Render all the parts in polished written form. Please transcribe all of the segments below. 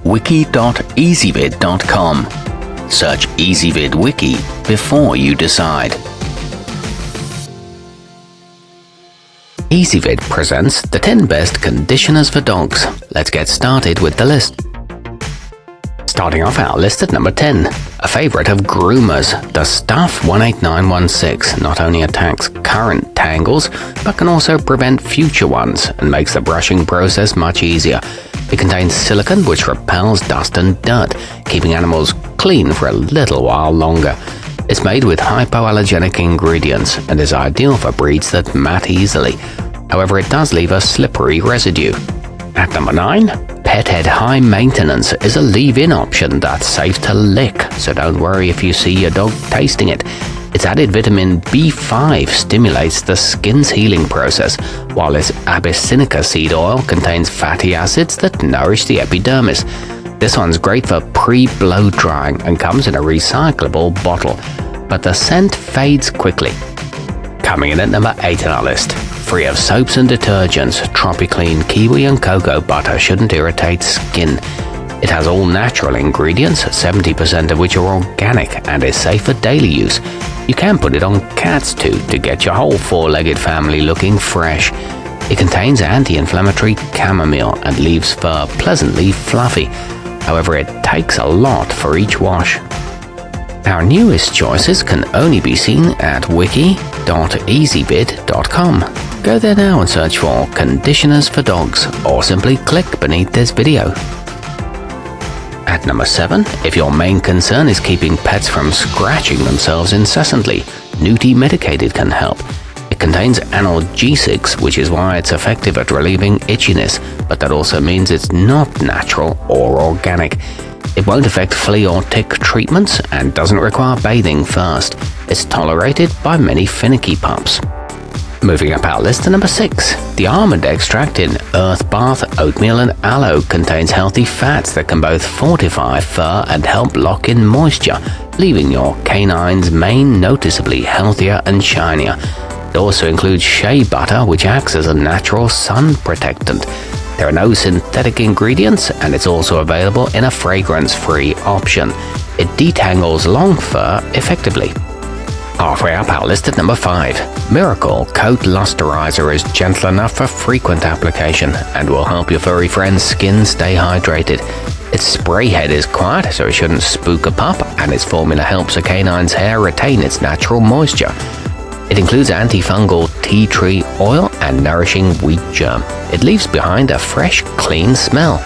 wiki.ezvid.com. Search Ezvid Wiki before you decide. Ezvid presents the 10 best conditioners for dogs. Let's get started with the list. Starting off our list at number 10, a favorite of groomers, the Stuff 18916 not only attacks current tangles, but can also prevent future ones and makes the brushing process much easier. It contains silicone which repels dust and dirt, keeping animals clean for a little while longer. It's made with hypoallergenic ingredients and is ideal for breeds that mat easily. However, it does leave a slippery residue. At number 9, Pet Head High Maintenance is a leave-in option that's safe to lick, so don't worry if you see your dog tasting it. Its added vitamin B5 stimulates the skin's healing process, while its Abyssinica seed oil contains fatty acids that nourish the epidermis. This one's great for pre-blow drying and comes in a recyclable bottle, but the scent fades quickly. Coming in at number 8 on our list, free of soaps and detergents, tropiclean kiwi and cocoa butter shouldn't irritate skin. It has all natural ingredients, 70% of which are organic and is safe for daily use. You can put it on cats too to get your whole four-legged family looking fresh. It contains anti-inflammatory chamomile and leaves fur pleasantly fluffy. However, it takes a lot for each wash. Our newest choices can only be seen at wiki.ezvid.com. Go there now and search for conditioners for dogs, or simply click beneath this video. At number 7, if your main concern is keeping pets from scratching themselves incessantly, Nootie Medicated can help. It contains analgesics, which is why it's effective at relieving itchiness, but that also means it's not natural or organic. It won't affect flea or tick treatments and doesn't require bathing first. It's tolerated by many finicky pups. Moving up our list to number 6, the almond extract in earthbath, oatmeal and aloe contains healthy fats that can both fortify fur and help lock in moisture, leaving your canine's mane noticeably healthier and shinier. It also includes shea butter, which acts as a natural sun protectant. There are no synthetic ingredients, and it's also available in a fragrance-free option. It detangles long fur effectively. Halfway up our list at number 5, Miracle Coat Lusterizer is gentle enough for frequent application and will help your furry friend's skin stay hydrated. Its spray head is quiet, so it shouldn't spook a pup, and its formula helps a canine's hair retain its natural moisture. It includes antifungal tea tree oil and nourishing wheat germ. It leaves behind a fresh, clean smell.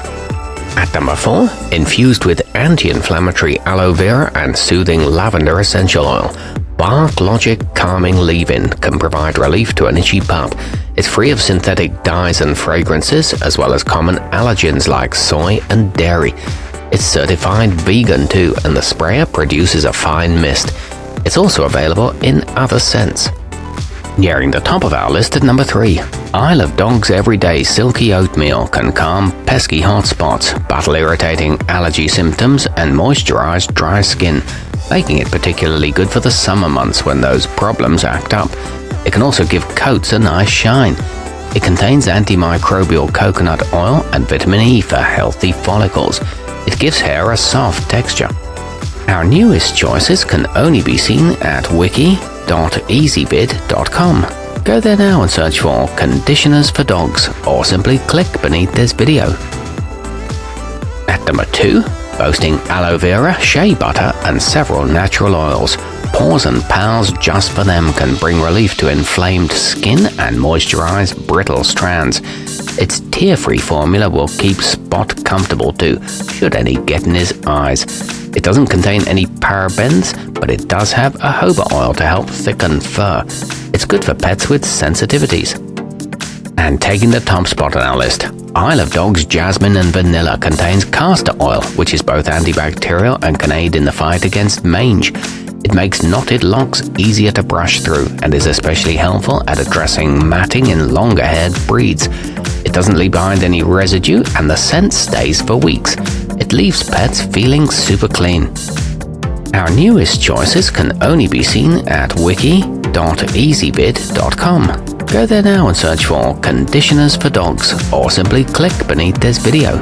At number 4, infused with anti-inflammatory aloe vera and soothing lavender essential oil, barklogic calming leave-in can provide relief to an itchy pup. It's free of synthetic dyes and fragrances, as well as common allergens like soy and dairy. It's certified vegan too, and the sprayer produces a fine mist. It's also available in other scents. Nearing the top of our list at number 3, Isle of Dogs Everyday Silky Oatmeal can calm pesky hot spots, battle irritating allergy symptoms, and moisturize dry skin, making it particularly good for the summer months when those problems act up. It can also give coats a nice shine. It contains antimicrobial coconut oil and vitamin E for healthy follicles. It gives hair a soft texture. Our newest choices can only be seen at wiki.ezvid.com. Go there now and search for conditioners for dogs, or simply click beneath this video. At number 2, boasting aloe vera, shea butter and several natural oils, Paws and Pals just for them can bring relief to inflamed skin and moisturize brittle strands. Its tear-free formula will keep Spot comfortable too, should any get in his eyes. It doesn't contain any parabens, but it does have a jojoba oil to help thicken fur. It's good for pets with sensitivities. And taking the top spot on our list, Isle of Dogs Jasmine and Vanilla contains castor oil, which is both antibacterial and can aid in the fight against mange. It makes knotted locks easier to brush through and is especially helpful at addressing matting in longer-haired breeds. It doesn't leave behind any residue, and the scent stays for weeks. It leaves pets feeling super clean. Our newest choices can only be seen at wiki.ezvid.com. Go there now and search for conditioners for dogs, or simply click beneath this video.